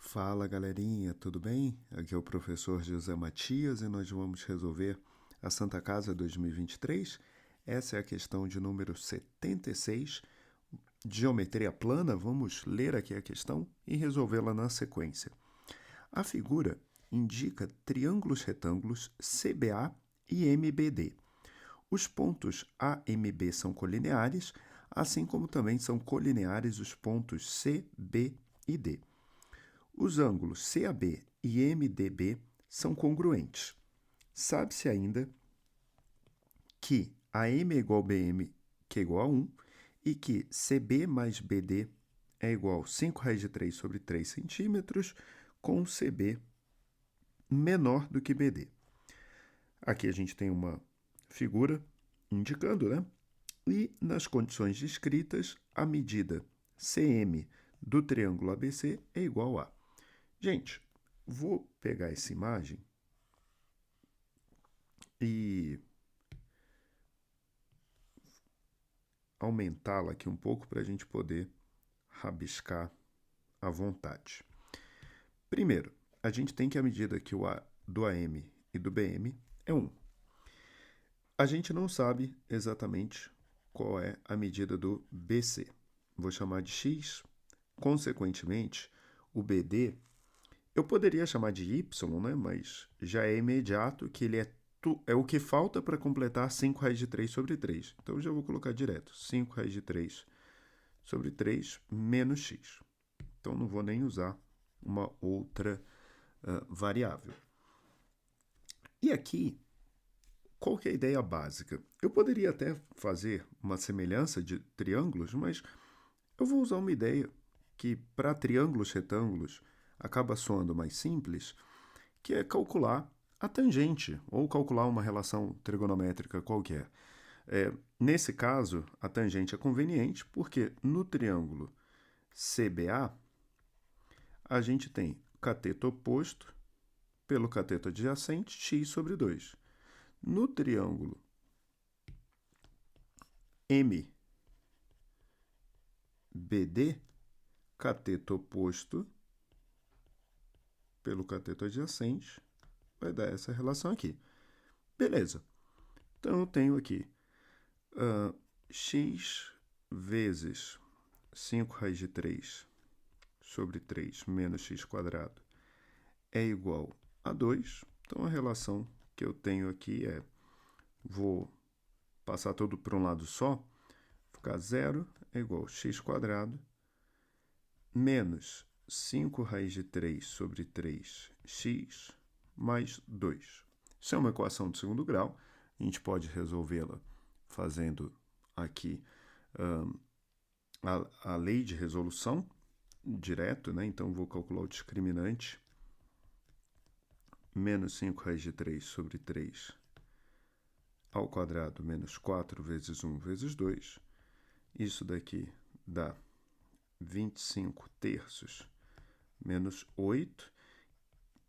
Fala galerinha, tudo bem? Aqui é o professor José Matias e nós vamos resolver a Santa Casa 2023. Essa é a questão de número 76, geometria plana. Vamos ler aqui a questão e resolvê-la na sequência. A figura indica triângulos retângulos CBA e MBD. Os pontos A e MB são colineares, assim como também são colineares os pontos C, B e D. Os ângulos CAB e MDB são congruentes. Sabe-se ainda que AM é igual a BM, que é igual a 1, e que CB mais BD é igual a 5 raiz de 3 sobre 3 centímetros, com CB menor do que BD. Aqui a gente tem uma figura indicando, né? E nas condições descritas, a medida CM do triângulo ABC é igual a... Gente, vou pegar essa imagem e aumentá-la aqui um pouco para a gente poder rabiscar à vontade. Primeiro, a gente tem que a medida que do AM e do BM é 1. A gente não sabe exatamente qual é a medida do BC. Vou chamar de X. Consequentemente, o BD eu poderia chamar de Y, né? Mas já é imediato que ele é o que falta para completar 5 raiz de 3 sobre 3. Então, eu já vou colocar direto. 5 raiz de 3 sobre 3 menos x. Então, não vou nem usar uma outra variável. E aqui, qual que é a ideia básica? Eu poderia até fazer uma semelhança de triângulos, mas eu vou usar uma ideia que, para triângulos retângulos, acaba soando mais simples, que é calcular a tangente, ou calcular uma relação trigonométrica qualquer. Nesse caso, a tangente é conveniente, porque no triângulo CBA, a gente tem cateto oposto pelo cateto adjacente, x sobre 2. No triângulo MBD, cateto oposto pelo cateto adjacente, vai dar essa relação aqui. Beleza. Então, eu tenho aqui x vezes 5 raiz de 3 sobre 3 menos x quadrado é igual a 2. Então, a relação que eu tenho aqui é, vou passar tudo para um lado só, ficar 0 é igual a x quadrado menos 5 raiz de 3 sobre 3x mais 2. Isso é uma equação de segundo grau. A gente pode resolvê-la fazendo aqui a lei de resolução direto, né? Então, vou calcular o discriminante. Menos 5 raiz de 3 sobre 3 ao quadrado menos 4 vezes 1 vezes 2. Isso daqui dá 25 terços menos 8.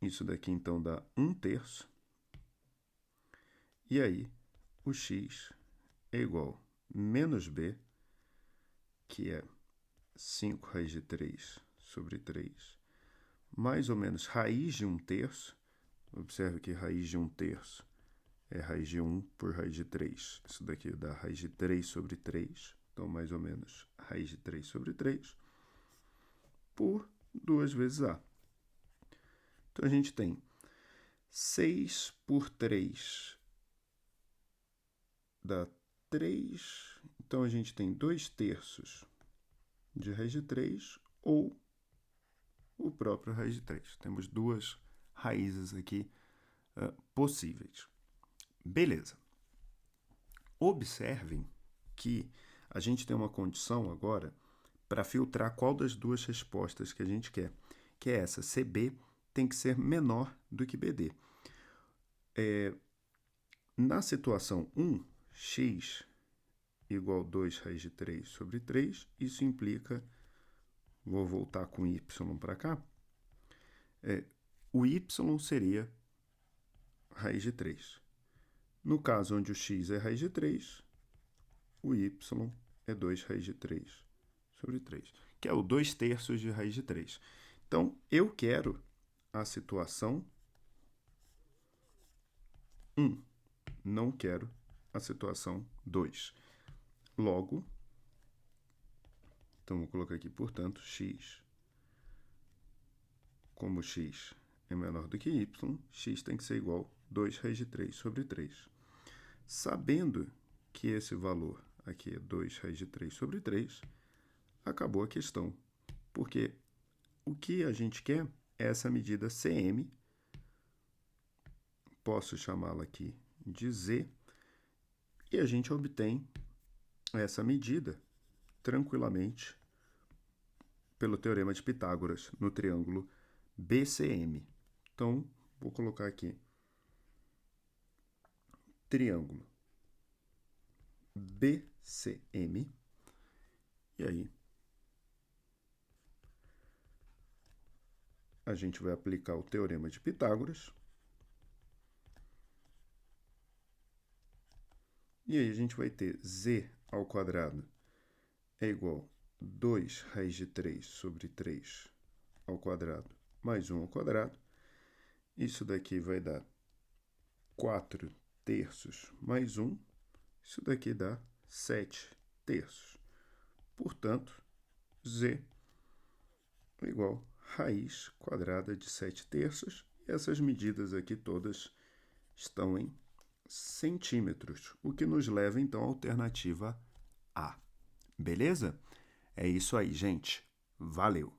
Isso daqui, então, dá 1 terço. E aí, o x é igual a menos b, que é 5 raiz de 3 sobre 3, mais ou menos raiz de 1 terço. Observe que raiz de 1 terço é raiz de 1 por raiz de 3. Isso daqui dá raiz de 3 sobre 3. Então, mais ou menos raiz de 3 sobre 3 por 2 vezes a. Então, a gente tem 6 por 3 dá 3. Então, a gente tem 2 terços de raiz de 3 ou o próprio raiz de 3. Temos duas raízes aqui possíveis. Beleza. Observem que a gente tem uma condição agora para filtrar qual das duas respostas que a gente quer, que é essa, CB tem que ser menor do que BD. Na situação 1, x igual a 2 raiz de 3 sobre 3, isso implica, vou voltar com y para cá, o y seria raiz de 3. No caso onde o x é raiz de 3, o y é 2 raiz de 3 sobre 3, que é o 2 terços de raiz de 3. Então, eu quero a situação 1, não quero a situação 2. Logo, então vou colocar aqui, portanto, x, como x é menor do que y, x tem que ser igual a 2 raiz de 3 sobre 3. Sabendo que esse valor aqui é 2 raiz de 3 sobre 3, acabou a questão, porque o que a gente quer é essa medida Cm, posso chamá-la aqui de z, e a gente obtém essa medida tranquilamente pelo teorema de Pitágoras no triângulo BCM. Então, vou colocar aqui triângulo BCM, e aí a gente vai aplicar o teorema de Pitágoras, e aí a gente vai ter z ao quadrado é igual a 2 raiz de 3 sobre 3 ao quadrado mais 1 ao quadrado. Isso daqui vai dar 4 terços mais 1. Isso daqui dá 7 terços. Portanto, z é igual a raiz quadrada de 7 terços. E essas medidas aqui todas estão em centímetros, o que nos leva, então, à alternativa A. Beleza? É isso aí, gente. Valeu!